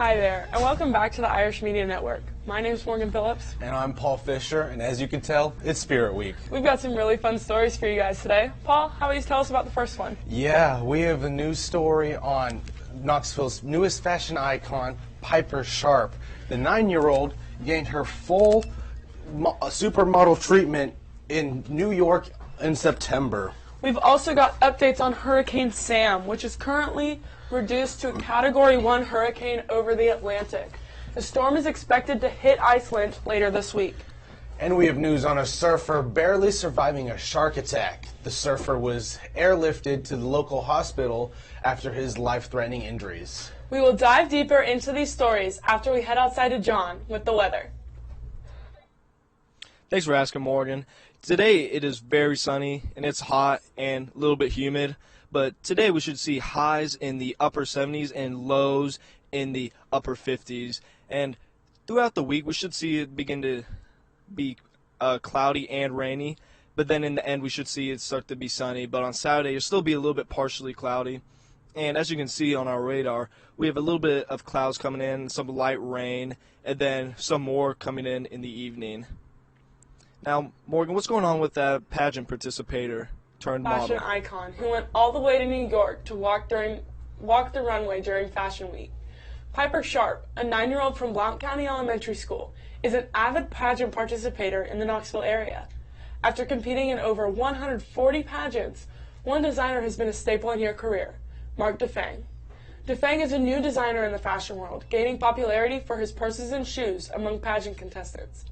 Hi there, and welcome back to the Irish Media Network. My name is Morgan Phillips. And I'm Paul Fisher, and as you can tell, it's Spirit Week. We've got some really fun stories for you guys today. Paul, how about you tell us about the first one? Yeah, we have a news story on Knoxville's newest fashion icon, Piper Sharp. The 9-year-old gained her full supermodel treatment in New York in September. We've also got updates on Hurricane Sam, which is currently reduced to a Category 1 hurricane over the Atlantic. The storm is expected to hit Iceland later this week. And we have news on a surfer barely surviving a shark attack. The surfer was airlifted to the local hospital after his life-threatening injuries. We will dive deeper into these stories after we head outside to John with the weather. Thanks for asking, Morgan. Today it is very sunny and it's hot and a little bit humid, but today we should see highs in the upper 70s and lows in the upper 50s. And throughout the week we should see it begin to be cloudy and rainy, but then in the end we should see it start to be sunny. But on Saturday it'll still be a little bit partially cloudy. And as you can see on our radar, we have a little bit of clouds coming in, some light rain, and then some more coming in the evening. Now, Morgan, what's going on with that pageant participator turned model? Fashion icon who went all the way to New York to walk the runway during Fashion Week. Piper Sharp, a 9-year-old from Blount County Elementary School, is an avid pageant participator in the Knoxville area. After competing in over 140 pageants, one designer has been a staple in her career, Mark DeFang. DeFang is a new designer in the fashion world, gaining popularity for his purses and shoes among pageant contestants.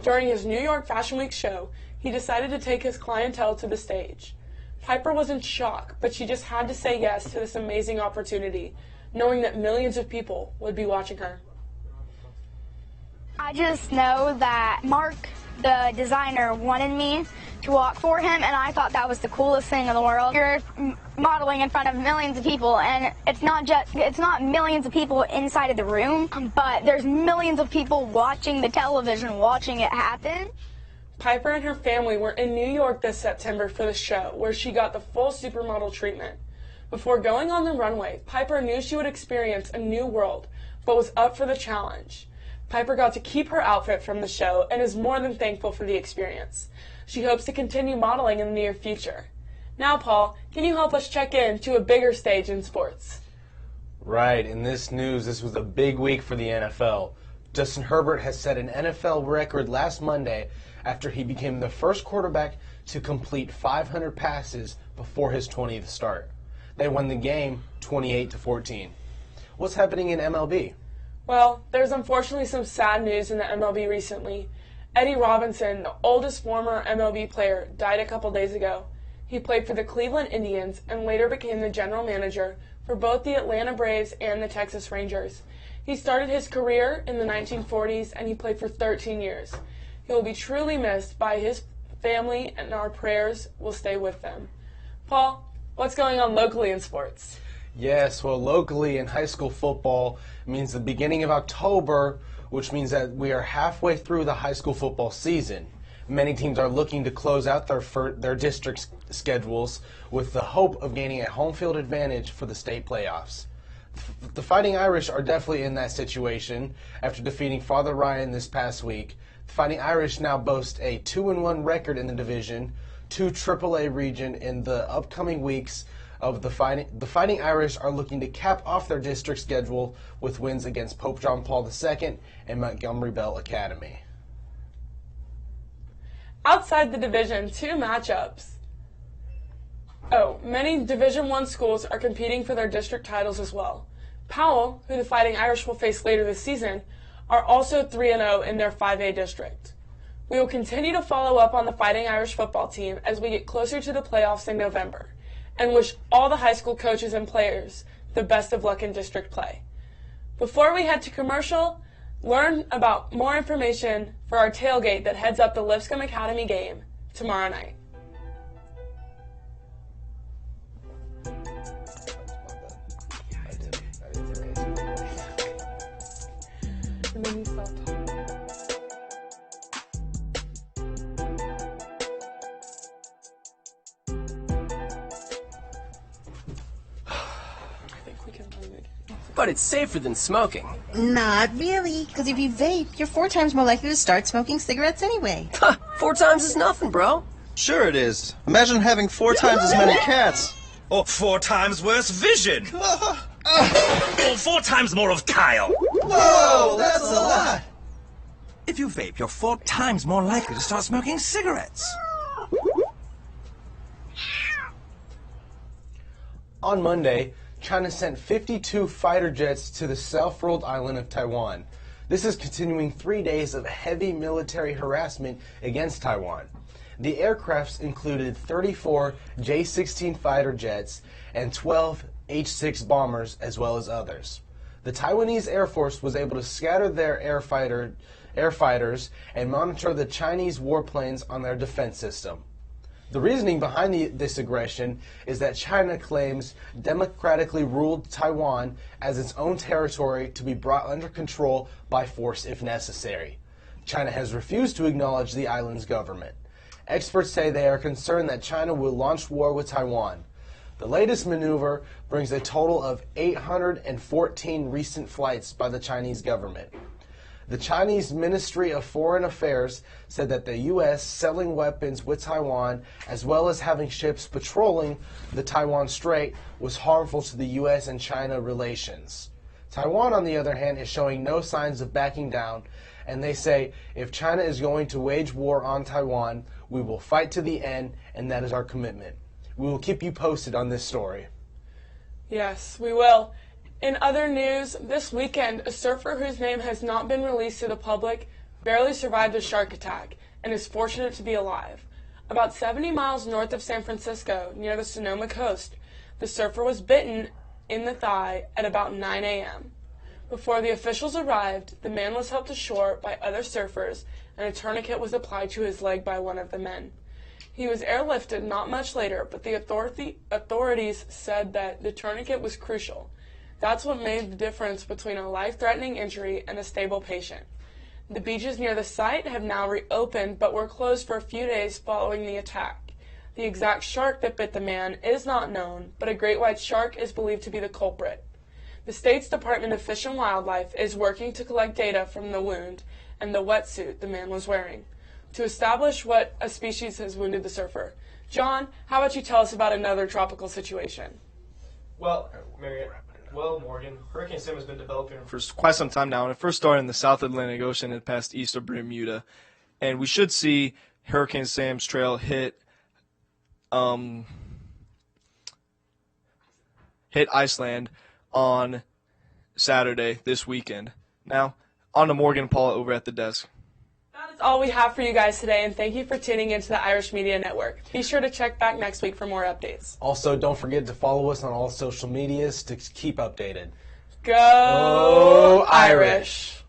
During his New York Fashion Week show, he decided to take his clientele to the stage. Piper was in shock, but she just had to say yes to this amazing opportunity, knowing that millions of people would be watching her. I just know that Mark, the designer, wanted me to walk for him, and I thought that was the coolest thing in the world. You're modeling in front of millions of people, and it's not millions of people inside of the room, but there's millions of people watching the television, watching it happen. Piper and her family were in New York this September for the show, where she got the full supermodel treatment. Before going on the runway, Piper knew she would experience a new world, but was up for the challenge. Piper got to keep her outfit from the show and is more than thankful for the experience. She hopes to continue modeling in the near future. Now, Paul, can you help us check in to a bigger stage in sports? Right, in this news, this was a big week for the NFL. Justin Herbert has set an NFL record last Monday after he became the first quarterback to complete 500 passes before his 20th start. They won the game 28-14. What's happening in MLB? Well, there's unfortunately some sad news in the MLB recently. Eddie Robinson, the oldest former MLB player, died a couple days ago. He played for the Cleveland Indians and later became the general manager for both the Atlanta Braves and the Texas Rangers. He started his career in the 1940s and he played for 13 years. He will be truly missed by his family, and our prayers will stay with them. Paul, what's going on locally in sports? Yes, well, locally in high school football means the beginning of October, which means that we are halfway through the high school football season. Many teams are looking to close out their district schedules with the hope of gaining a home field advantage for the state playoffs. The Fighting Irish are definitely in that situation after defeating Father Ryan this past week. The Fighting Irish now boast a 2-1 record in the division, 2 AAA region in the upcoming weeks. The Fighting Irish are looking to cap off their district schedule with wins against Pope John Paul II and Montgomery Bell Academy. Outside the Division, 2 matchups. Many Division I schools are competing for their district titles as well. Powell, who the Fighting Irish will face later this season, are also 3-0 in their 5A district. We will continue to follow up on the Fighting Irish football team as we get closer to the playoffs in November, and wish all the high school coaches and players the best of luck in district play. Before we head to commercial, learn about more information for our tailgate that heads up the Lipscomb Academy game tomorrow night. And then you stop talking. I think we can play it. but it's safer than smoking. Not really, because if you vape, you're 4 times more likely to start smoking cigarettes anyway. 4 times is nothing, bro. Sure it is. Imagine having 4 times as many cats. Or 4 times worse vision. Or 4 times more of Kyle. Whoa, that's a lot. If you vape, you're 4 times more likely to start smoking cigarettes. On Monday, China sent 52 fighter jets to the self-ruled island of Taiwan. This is continuing 3 days of heavy military harassment against Taiwan. The aircrafts included 34 J-16 fighter jets and 12 H-6 bombers, as well as others. The Taiwanese Air Force was able to scatter their air fighters and monitor the Chinese warplanes on their defense system. The reasoning behind this aggression is that China claims democratically ruled Taiwan as its own territory to be brought under control by force if necessary. China has refused to acknowledge the island's government. Experts say they are concerned that China will launch war with Taiwan. The latest maneuver brings a total of 814 recent flights by the Chinese government. The Chinese Ministry of Foreign Affairs said that the U.S. selling weapons with Taiwan, as well as having ships patrolling the Taiwan Strait, was harmful to the U.S. and China relations. Taiwan, on the other hand, is showing no signs of backing down, and they say if China is going to wage war on Taiwan, we will fight to the end, and that is our commitment. We will keep you posted on this story. Yes, we will. In other news, this weekend, a surfer whose name has not been released to the public barely survived a shark attack and is fortunate to be alive. About 70 miles north of San Francisco, near the Sonoma coast, the surfer was bitten in the thigh at about 9 a.m. Before the officials arrived, the man was helped ashore by other surfers and a tourniquet was applied to his leg by one of the men. He was airlifted not much later, but the authorities said that the tourniquet was crucial. That's what made the difference between a life-threatening injury and a stable patient. The beaches near the site have now reopened, but were closed for a few days following the attack. The exact shark that bit the man is not known, but a great white shark is believed to be the culprit. The state's Department of Fish and Wildlife is working to collect data from the wound and the wetsuit the man was wearing to establish what a species has wounded the surfer. John, how about you tell us about another tropical situation? Well, Morgan, Hurricane Sam has been developing for quite some time now, and it first started in the South Atlantic Ocean and passed east of Bermuda. And we should see Hurricane Sam's trail hit Iceland on Saturday this weekend. Now, on to Morgan and Paula over at the desk. That is all we have for you guys today, and thank you for tuning into the Irish Media Network. Be sure to check back next week for more updates. Also, don't forget to follow us on all social medias to keep updated. Go Irish!